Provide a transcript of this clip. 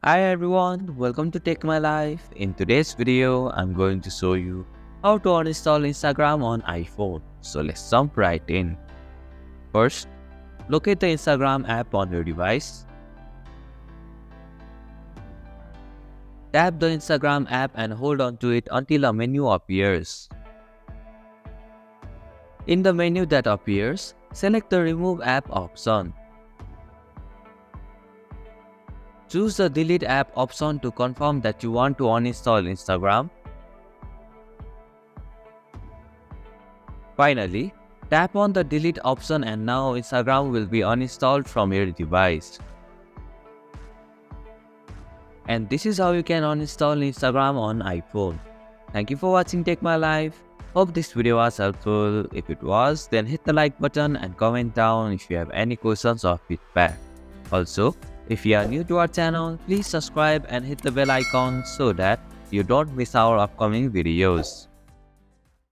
Hi everyone, welcome to Take My Life. In today's video, I'm going to show you how to uninstall Instagram on iPhone. So let's jump right in. First, locate the Instagram app on your device. Tap the Instagram app and hold on to it until a menu appears. In the menu that appears, select the Remove App option. Choose the Delete App option to confirm that you want to uninstall Instagram. Finally, tap on the delete option and now Instagram will be uninstalled from your device. And this is how you can uninstall Instagram on iPhone. Thank you for watching Take My Life. Hope this video was helpful. If it was, then hit the like button and comment down if you have any questions or feedback. Also, if you are new to our channel, please subscribe and hit the bell icon so that you don't miss our upcoming videos.